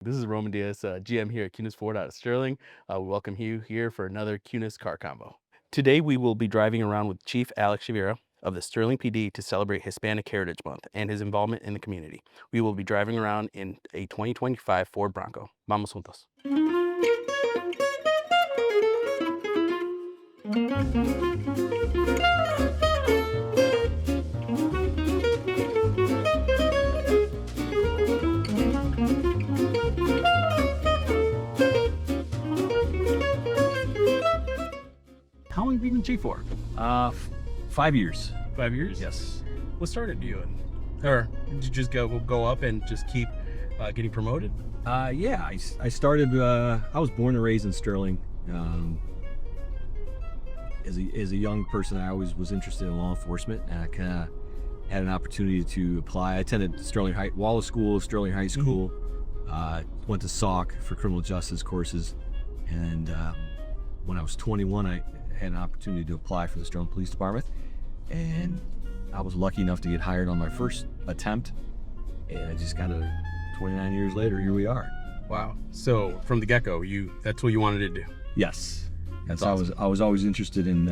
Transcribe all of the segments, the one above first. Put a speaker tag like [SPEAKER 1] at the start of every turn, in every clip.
[SPEAKER 1] This is Roman Diaz, GM here at Kunes Ford out of Sterling. We welcome you here for another Kunes car combo. Today we will be driving around with Chief Alex Shavira of the Sterling PD to celebrate Hispanic Heritage Month and his involvement in the community. We will be driving around in a 2025 Ford Bronco. Vamos juntos. How long have you been chief for?
[SPEAKER 2] 5 years.
[SPEAKER 1] 5 years?
[SPEAKER 2] Yes.
[SPEAKER 1] What started you in? Or did you just go up and just keep getting promoted?
[SPEAKER 2] Yeah, I started, I was born and raised in Sterling. As a young person, I always was interested in law enforcement, and I kind of had an opportunity to apply. I attended Wallace School, Sterling High School, went to SAUC for criminal justice courses, and when I was 21, I had an opportunity to apply for the Sterling Police Department, and I was lucky enough to get hired on my first attempt, and I just got 29 years later, here we are.
[SPEAKER 1] Wow. So from the get-go, that's what you wanted to do?
[SPEAKER 2] Yes.
[SPEAKER 1] That's
[SPEAKER 2] I
[SPEAKER 1] awesome.
[SPEAKER 2] was always interested in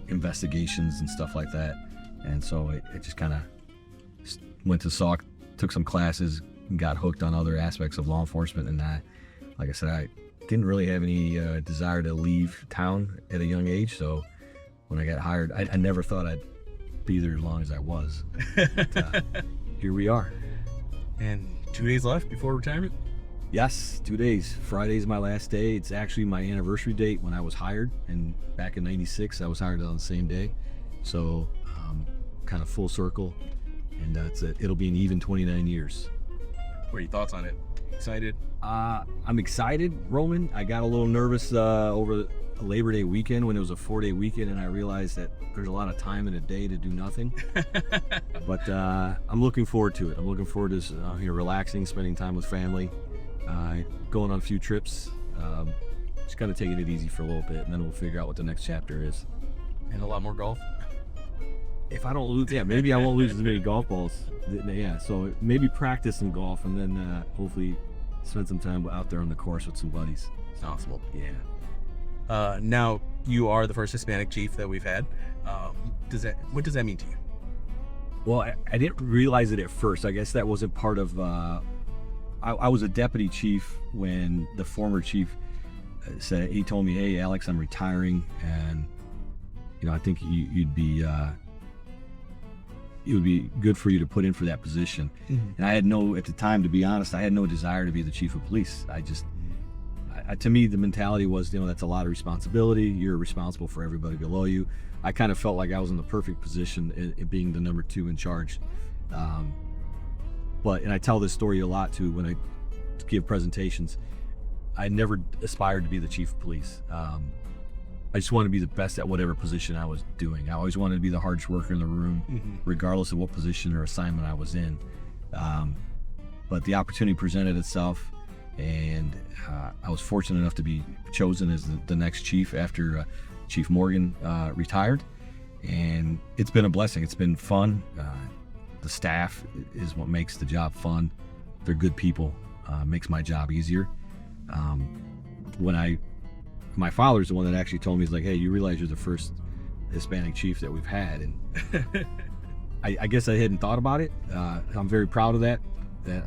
[SPEAKER 2] investigations and stuff like that, and so I just kind of went to SAUC, took some classes, and got hooked on other aspects of law enforcement. And like I said, I didn't really have any desire to leave town at a young age. So when I got hired, I never thought I'd be there as long as I was. But, here we are.
[SPEAKER 1] And 2 days left before retirement?
[SPEAKER 2] Yes, 2 days. Friday's my last day. It's actually my anniversary date when I was hired, and back in '96 I was hired on the same day. So kind of full circle, and it'll be an even 29 years.
[SPEAKER 1] What are your thoughts on it? Excited?
[SPEAKER 2] I'm excited, Roman. I got a little nervous over Labor Day weekend when it was a 4-day weekend, and I realized that there's a lot of time in a day to do nothing. But I'm looking forward to it. I'm looking forward to relaxing, spending time with family, going on a few trips, just kind of taking it easy for a little bit, and then we'll figure out what the next chapter is.
[SPEAKER 1] And a lot more golf?
[SPEAKER 2] If I don't lose, maybe I won't lose as many golf balls. Yeah, so maybe practice some golf, and then hopefully spend some time out there on the course with some buddies.
[SPEAKER 1] It's awesome.
[SPEAKER 2] Yeah.
[SPEAKER 1] Now, you are the first Hispanic chief that we've had. What does that mean to you?
[SPEAKER 2] Well, I didn't realize it at first. I guess that wasn't part of. I was a deputy chief when the former chief said, he told me, "Hey, Alex, I'm retiring, and I think it would be good for you to put in for that position." Mm-hmm. And I had at the time, to be honest, I had no desire to be the chief of police. To me, the mentality was, that's a lot of responsibility. You're responsible for everybody below you. I kind of felt like I was in the perfect position in being the number 2 in charge. And I tell this story a lot too when I give presentations. I never aspired to be the chief of police. I just wanted to be the best at whatever position I was doing. I always wanted to be the hardest worker in the room, mm-hmm. regardless of what position or assignment I was in. But the opportunity presented itself, and I was fortunate enough to be chosen as the next chief after Chief Morgan retired. And it's been a blessing. It's been fun. The staff is what makes the job fun. They're good people. Makes my job easier. My father's the one that actually told me, he's like, "Hey, you realize you're the first Hispanic chief that we've had?" And I guess I hadn't thought about it. I'm very proud of that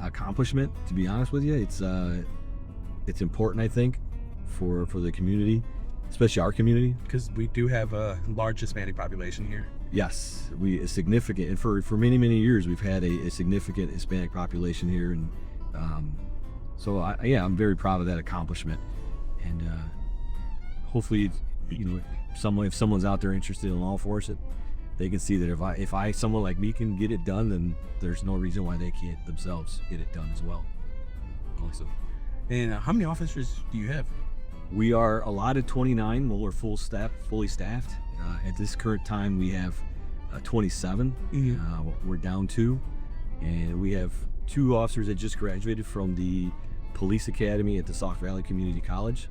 [SPEAKER 2] accomplishment, to be honest with you. It's important, I think, for the community, especially our community,
[SPEAKER 1] because we do have a large Hispanic population here.
[SPEAKER 2] Yes, a significant, and for many years we've had a significant Hispanic population here, and so I'm very proud of that accomplishment. And hopefully, if someone's out there interested in law enforcement, they can see that if someone like me can get it done, then there's no reason why they can't themselves get it done as well.
[SPEAKER 1] Awesome. And how many officers do you have?
[SPEAKER 2] We are allotted 29. Well, we're fully staffed. At this current time, we have 27. Mm-hmm. We're down 2, and we have 2 officers that just graduated from the police academy at the Sauk Valley Community College,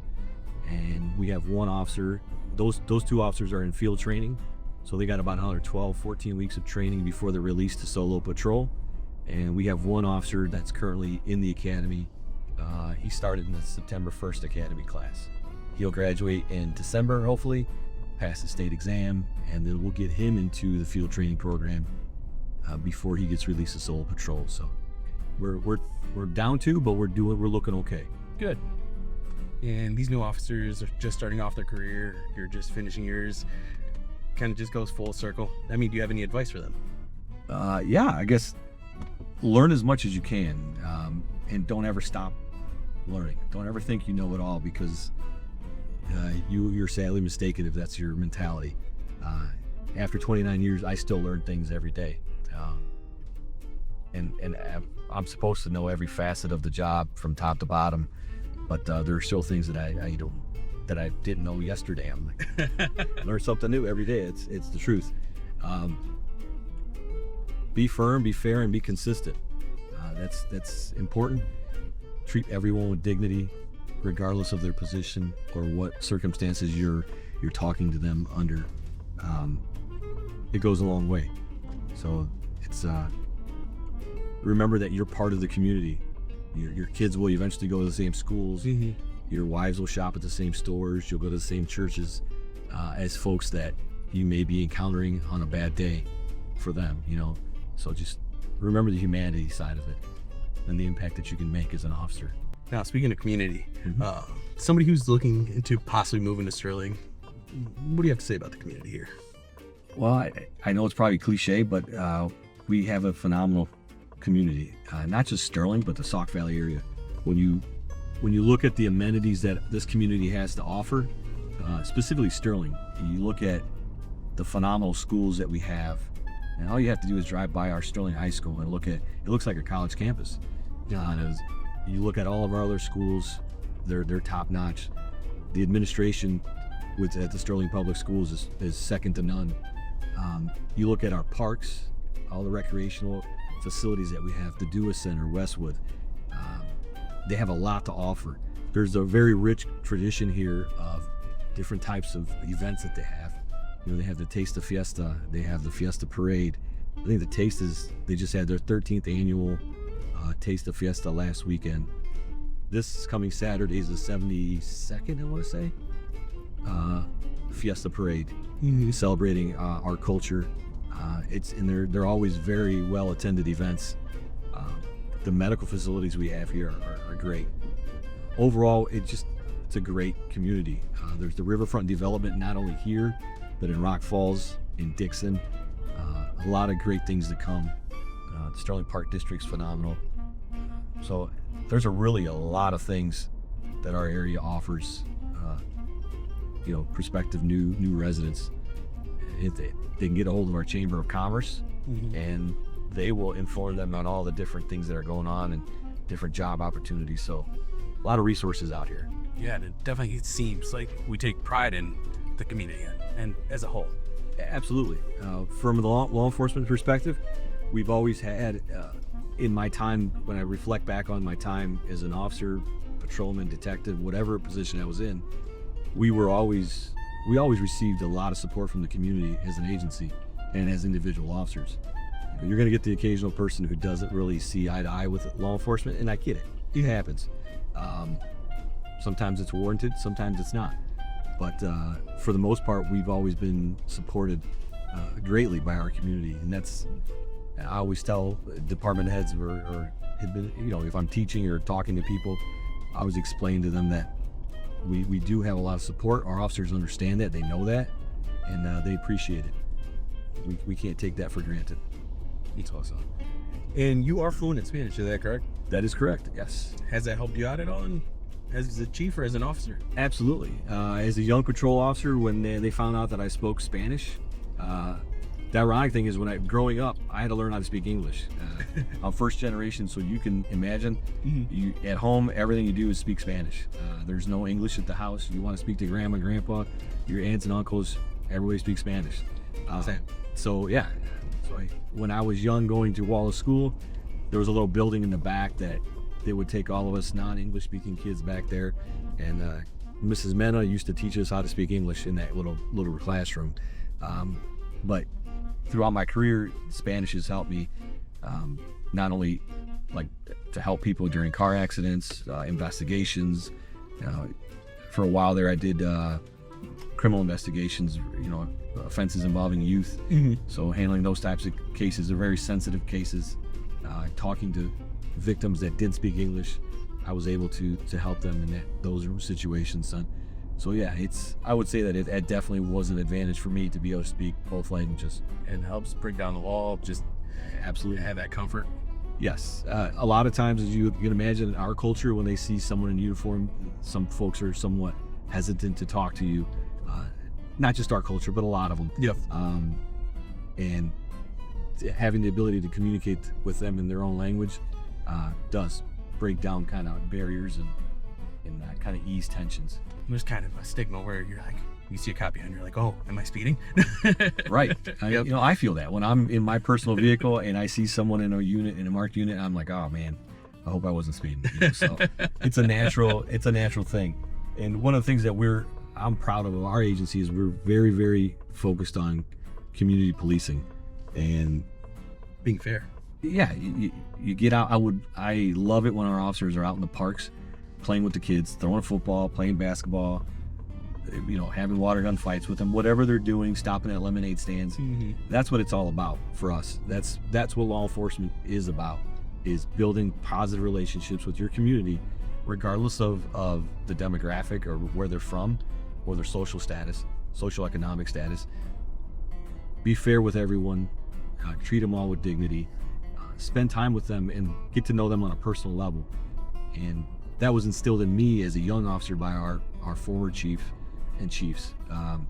[SPEAKER 2] and we have 1 officer. Those 2 officers are in field training, so they got about another 14 weeks of training before they're released to solo patrol. And we have 1 officer that's currently in the academy He started in the September 1st Academy class. He'll graduate in December, hopefully, pass the state exam, and then we'll get him into the field training program before he gets released to solo patrol. So we're down to, but we're looking okay.
[SPEAKER 1] Good. And these new officers are just starting off their career. You're just finishing yours. Kind of just goes full circle. I mean, do you have any advice for them?
[SPEAKER 2] Yeah, I guess learn as much as you can, and don't ever stop learning. Don't ever think you know it all, because you're sadly mistaken if that's your mentality. After 29 years, I still learn things every day, and I'm supposed to know every facet of the job from top to bottom, but there are still things that I didn't know yesterday. I'm like, learn something new every day. It's the truth. Be firm, be fair, and be consistent. That's important. Treat everyone with dignity, regardless of their position or what circumstances you're talking to them under. It goes a long way. So it's remember that you're part of the community. Your kids will eventually go to the same schools.
[SPEAKER 1] Mm-hmm.
[SPEAKER 2] Your wives will shop at the same stores. You'll go to the same churches as folks that you may be encountering on a bad day for them. So just remember the humanity side of it and the impact that you can make as an officer.
[SPEAKER 1] Now, speaking of community,
[SPEAKER 2] Mm-hmm.
[SPEAKER 1] somebody who's looking into possibly moving to Sterling, what do you have to say about the community here?
[SPEAKER 2] Well, I know it's probably cliche, but we have a phenomenal community, not just Sterling, but the Sauk Valley area. When you look at the amenities that this community has to offer, specifically Sterling, you look at the phenomenal schools that we have, and all you have to do is drive by our Sterling High School and look at it. Looks like a college campus. You look at all of our other schools, they're top notch. The administration at the Sterling Public Schools is second to none. You look at our parks, all the recreational facilities that we have, the Dewey Center, Westwood. They have a lot to offer. There's a very rich tradition here of different types of events that they have. They have the Taste of Fiesta, they have the Fiesta Parade. I think the Taste they just had their 13th annual Taste of Fiesta last weekend. This coming Saturday is the 72nd, I want to say, Fiesta Parade, celebrating our culture. They're always very well attended events. The medical facilities we have here are great. Overall, it's a great community. There's the riverfront development not only here, but in Rock Falls, in Dixon. A lot of great things to come. The Sterling Park District's phenomenal. So there's really a lot of things that our area offers, prospective new residents. They can get a hold of our Chamber of Commerce, and they will inform them on all the different things that are going on and different job opportunities. So a lot of resources out here.
[SPEAKER 1] Yeah, it definitely seems like we take pride in the community and as a whole.
[SPEAKER 2] Absolutely. From the law enforcement perspective, we've always had, in my time, when I reflect back on my time as an officer, patrolman, detective, whatever position I was in, we always received a lot of support from the community as an agency and as individual officers. You're going to get the occasional person who doesn't really see eye to eye with law enforcement, and I get it. It happens. Sometimes it's warranted, sometimes it's not. But for the most part, we've always been supported greatly by our community, and I always tell department heads if I'm teaching or talking to people, I always explain to them that we do have a lot of support. Our officers understand that, they know that, and they appreciate it. We can't take that for granted.
[SPEAKER 1] It's awesome. And you are fluent in Spanish, is that correct?
[SPEAKER 2] That is correct, yes.
[SPEAKER 1] Has that helped you out at all as a chief or as an officer?
[SPEAKER 2] Absolutely. As a young patrol officer, when they found out that I spoke Spanish, the ironic thing is growing up, I had to learn how to speak English. I'm first generation, so you can imagine, you at home, everything you do is speak Spanish. There's no English at the house. You want to speak to grandma and grandpa, your aunts and uncles, everybody speaks Spanish.
[SPEAKER 1] Same.
[SPEAKER 2] So yeah, when I was young going to Wallace School, there was a little building in the back that they would take all of us non-English speaking kids back there, and Mrs. Mena used to teach us how to speak English in that little classroom. But throughout my career, Spanish has helped me not only like to help people during car accidents, investigations. For a while there, I did criminal investigations, offenses involving youth. So handling those types of cases are very sensitive cases. Talking to victims that didn't speak English, I was able to help them in those situations. So yeah, I would say that it definitely was an advantage for me to be able to speak both languages.
[SPEAKER 1] And helps break down the wall, just
[SPEAKER 2] Absolutely.
[SPEAKER 1] have that comfort.
[SPEAKER 2] Yes. A lot of times, as you can imagine, in our culture, when they see someone in uniform, some folks are somewhat hesitant to talk to you. Not just our culture, but a lot of them.
[SPEAKER 1] Yep.
[SPEAKER 2] And having the ability to communicate with them in their own language does break down kind of barriers and kind of ease tensions.
[SPEAKER 1] There's kind of a stigma where you're like, you see a cop behind, you're like, oh, am I speeding?
[SPEAKER 2] Right.
[SPEAKER 1] Yep.
[SPEAKER 2] I feel that when I'm in my personal vehicle and I see someone in a marked unit, I'm like, oh man, I hope I wasn't speeding. So it's a natural thing. And one of the things that I'm proud of our agency is we're very, very focused on community policing and
[SPEAKER 1] Being fair.
[SPEAKER 2] yeah, you get out. I love it when our officers are out in the parks playing with the kids, throwing a football, playing basketball, having water gun fights with them, whatever they're doing, stopping at lemonade stands. That's what it's all about for us. That's what law enforcement is about, is building positive relationships with your community, regardless of the demographic or where they're from or their social status, social economic status. Be fair with everyone, treat them all with dignity, spend time with them and get to know them on a personal level. And that was instilled in me as a young officer by our former chief and chiefs. And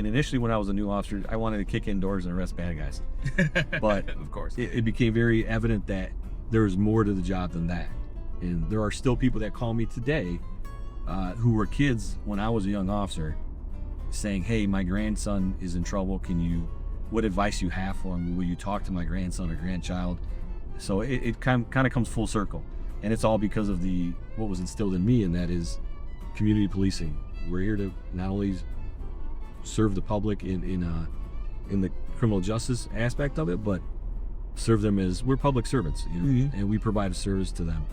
[SPEAKER 2] initially when I was a new officer, I wanted to kick in doors and arrest bad guys. But
[SPEAKER 1] Of course.
[SPEAKER 2] it became very evident that there was more to the job than that. And there are still people that call me today who were kids when I was a young officer saying, hey, my grandson is in trouble. What advice you have for him? Will you talk to my grandson or grandchild? So it kind of comes full circle. And it's all because of what was instilled in me, and that is community policing. We're here to not only serve the public in the criminal justice aspect of it, but serve them as we're public servants, and we provide a service to them.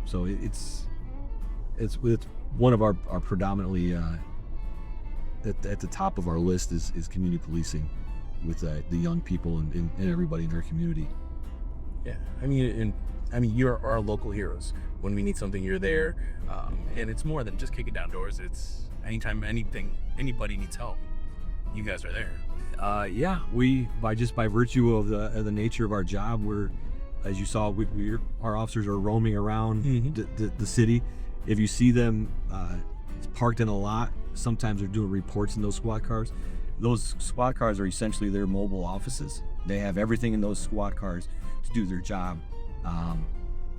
[SPEAKER 2] So it's one of our predominantly at the top of our list is community policing with the young people and everybody in our community.
[SPEAKER 1] Yeah, I mean, you're our local heroes. When we need something, you're there, and it's more than just kicking down doors. It's anytime anybody needs help, you guys are there.
[SPEAKER 2] Yeah, we by virtue of the nature of our job, we're, as you saw, our officers are roaming around the city. If you see them parked in a lot, sometimes they're doing reports in those squad cars. Those squad cars are essentially their mobile offices. They have everything in those squad cars to do their job.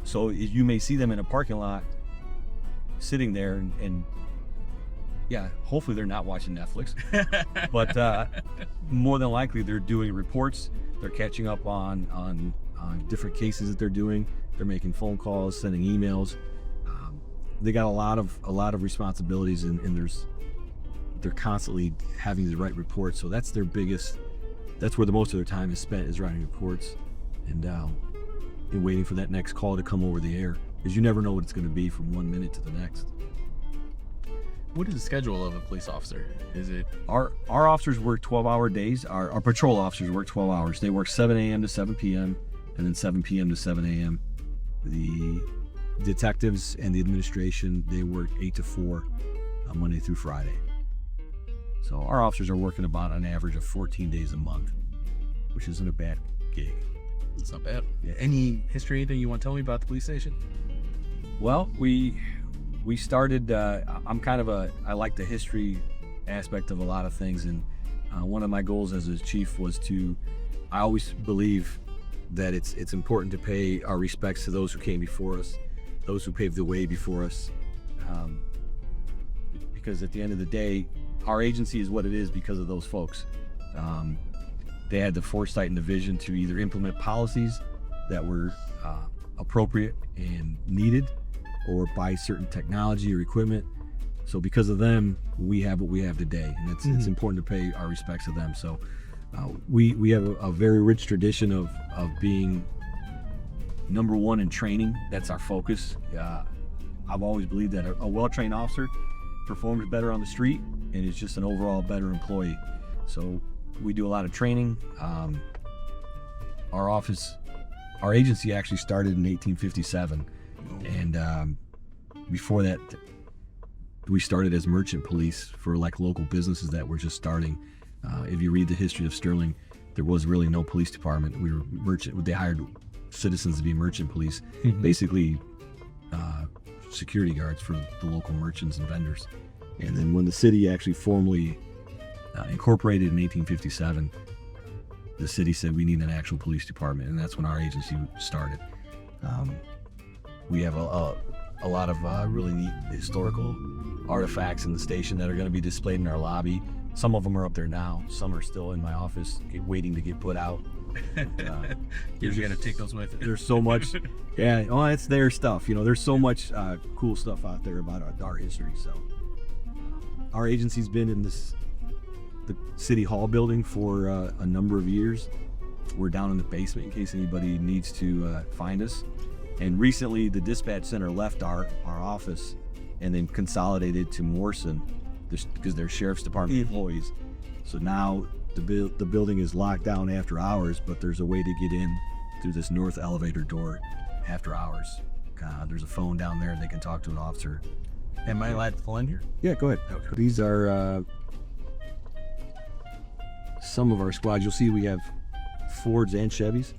[SPEAKER 2] So you may see them in a parking lot sitting there and yeah, hopefully they're not watching Netflix, but more than likely they're doing reports. They're catching up on different cases that they're doing. They're making phone calls, sending emails. They got a lot of responsibilities, and they're constantly having to write reports. So that's where the most of their time is spent, is writing reports and waiting for that next call to come over the air, because you never know what it's going to be from 1 minute to the next.
[SPEAKER 1] What is the schedule of a police officer? Is it
[SPEAKER 2] our officers work 12-hour days? Our patrol officers work 12 hours. They work 7 a.m. to 7 p.m. and then 7 p.m. to 7 a.m. The detectives and the administration, they work 8 to 4 Monday through Friday. So our officers are working about an average of 14 days a month, which isn't a bad gig.
[SPEAKER 1] It's not bad. Yeah. Any history, anything you want to tell me about the police station?
[SPEAKER 2] Well, we started, I like the history aspect of a lot of things, and one of my goals as a chief was I always believe that it's important to pay our respects to those who came before us, those who paved the way before us, because at the end of the day, our agency is what it is because of those folks. They had the foresight and the vision to either implement policies that were appropriate and needed, or buy certain technology or equipment. So because of them, we have what we have today, and it's important to pay our respects to them. So we have a very rich tradition of being number one in training. That's our focus. I've always believed that a well-trained officer performs better on the street and is just an overall better employee. So we do a lot of training. Our agency actually started in 1857, and before that, we started as merchant police for like local businesses that were just starting. If you read the history of Sterling, there was really no police department. We were merchant. They hired citizens to be merchant police, basically security guards for the local merchants and vendors. And then when the city actually formally incorporated in 1857, the city said we need an actual police department, and that's when our agency started. We have a lot of really neat historical artifacts in the station that are going to be displayed in our lobby. Some of them are up there now. Some are still in my office waiting to get put out.
[SPEAKER 1] You're going to take those with you.
[SPEAKER 2] There's so much. Yeah, oh, it's their stuff. You know, there's so much cool stuff out there about our history. So our agency's been in the City Hall building for a number of years. We're down in the basement in case anybody needs to find us. And recently the dispatch center left our office and then consolidated to Morrison because they're sheriff's department employees. So now the building is locked down after hours, but there's a way to get in through this north elevator door after hours. There's a phone down there and they can talk to an officer.
[SPEAKER 1] Am I allowed to pull in here?
[SPEAKER 2] Yeah, go ahead. Okay. These are some of our squads. You'll see we have Fords and Chevys.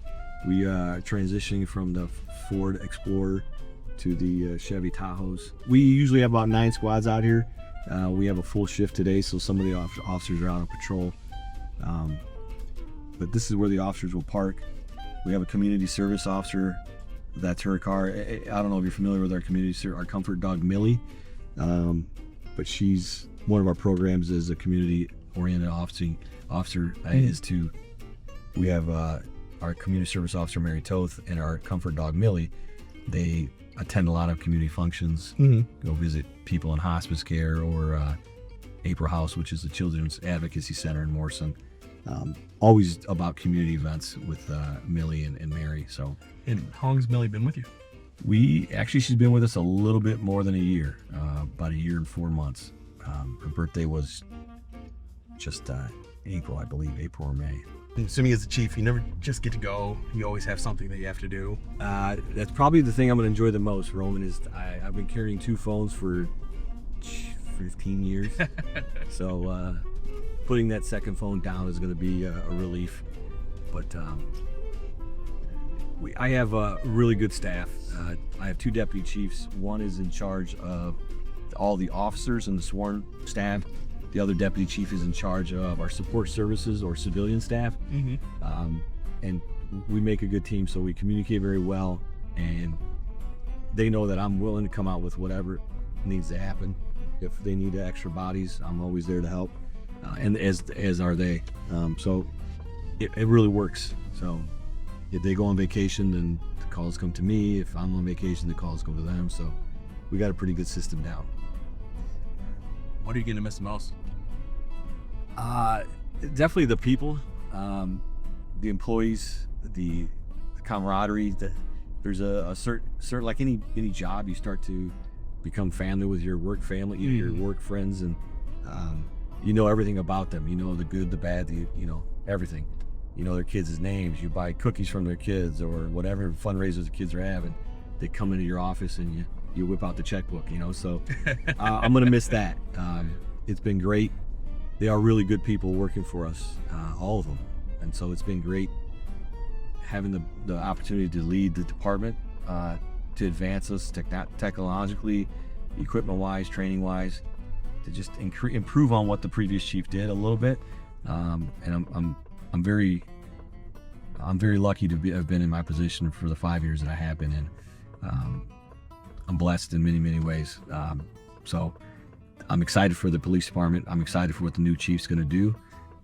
[SPEAKER 2] We are transitioning from the Ford Explorer to the Chevy Tahoes. We usually have about 9 squads out here. We have a full shift today, so some of the officers are out on patrol. But this is where the officers will park. We have a community service officer. That's her car. I don't know if you're familiar with our comfort dog, Millie. But she's one of our programs as a community-oriented officer is to, we have our community service officer, Mary Toth, and our comfort dog, Millie. They attend a lot of community functions, go visit people in hospice care or April House, which is the Children's Advocacy Center in Morrison. Always about community events with Millie and Mary. So,
[SPEAKER 1] and how long has Millie been with you?
[SPEAKER 2] She's been with us a little bit more than a year, about a year and 4 months. Her birthday was just April, I believe, April or May.
[SPEAKER 1] Assuming as a chief, you never just get to go. You always have something that you have to do.
[SPEAKER 2] That's probably the thing I'm going to enjoy the most, Roman, is I've been carrying 2 phones for 15 years. So putting that second phone down is going to be a relief. But I have a really good staff. I have 2 deputy chiefs. One is in charge of all the officers and the sworn staff. The other deputy chief is in charge of our support services or civilian staff. And we make a good team, so we communicate very well, and they know that I'm willing to come out with whatever needs to happen. If they need extra bodies, I'm always there to help, and as are they. So it really works. So if they go on vacation, then the calls come to me. If I'm on vacation, the calls go to them. So we got a pretty good system down.
[SPEAKER 1] What are you going to miss the most?
[SPEAKER 2] Definitely the people, the employees, the camaraderie. There's a certain like any job, you start to become family with your work family, your work friends, and you know everything about them. You know the good, the bad, everything. You know their kids' names. You buy cookies from their kids or whatever fundraisers the kids are having. They come into your office and you whip out the checkbook. So I'm gonna miss that. It's been great. They are really good people working for us, all of them. And so it's been great having the opportunity to lead the department, to advance us technologically, equipment-wise, training-wise, to just improve on what the previous chief did a little bit. And I'm very lucky to have been in my position for the 5 years that I have been in. I'm blessed in many, many ways. So I'm excited for the police department. I'm excited for what the new chief's going to do,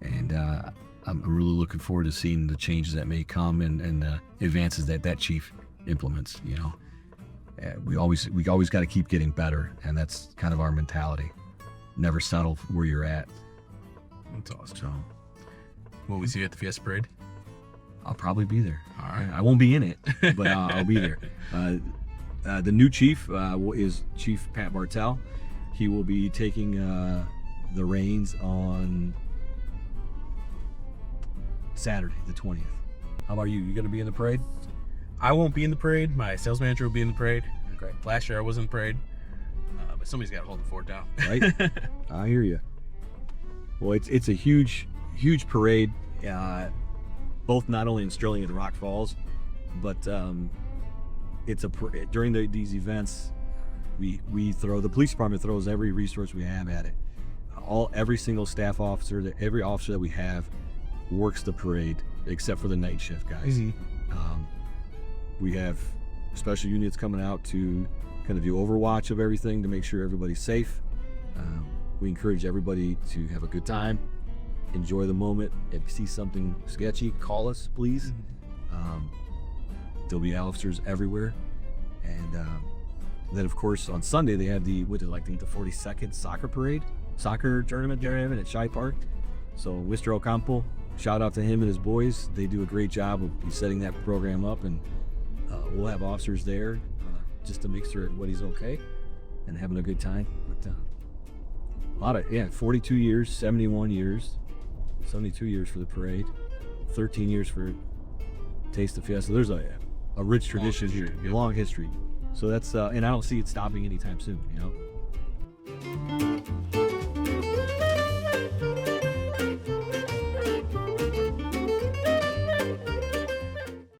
[SPEAKER 2] and I'm really looking forward to seeing the changes that may come and the advances that chief implements. We always got to keep getting better, and that's kind of our mentality. Never settle for where you're at.
[SPEAKER 1] That's awesome. So, will we see you at the Fiesta Parade?
[SPEAKER 2] I'll probably be there.
[SPEAKER 1] All right.
[SPEAKER 2] I won't be in it, but I'll be there. The new chief is Chief Pat Bartel. He will be taking the reins on Saturday, the 20th. How about you? You going to be in the parade?
[SPEAKER 1] I won't be in the parade. My sales manager will be in the parade.
[SPEAKER 2] Okay.
[SPEAKER 1] Last year I was in the parade, but somebody's got to hold the fort down.
[SPEAKER 2] Right? I hear you. Well, it's a huge parade, both not only in Sterling and Rock Falls, but it's during these events, we throw, the police department throws every resource we have at it. Every single staff officer, every officer that we have works the parade except for the night shift guys. We have special units coming out to kind of do overwatch of everything to make sure everybody's safe. We encourage everybody to have a good time, enjoy the moment. If you see something sketchy, call us, please. There'll be officers everywhere. And then, of course, on Sunday, they have the 42nd soccer tournament they're having at Shy Park. So, Mr. Ocampo, shout out to him and his boys. They do a great job of setting that program up, and we'll have officers there just to make sure everybody's okay and having a good time. But a lot of 42 years, 71 years, 72 years for the parade, 13 years for Taste of Fiesta. There's a rich tradition here, long history. So that's and I don't see it stopping anytime soon.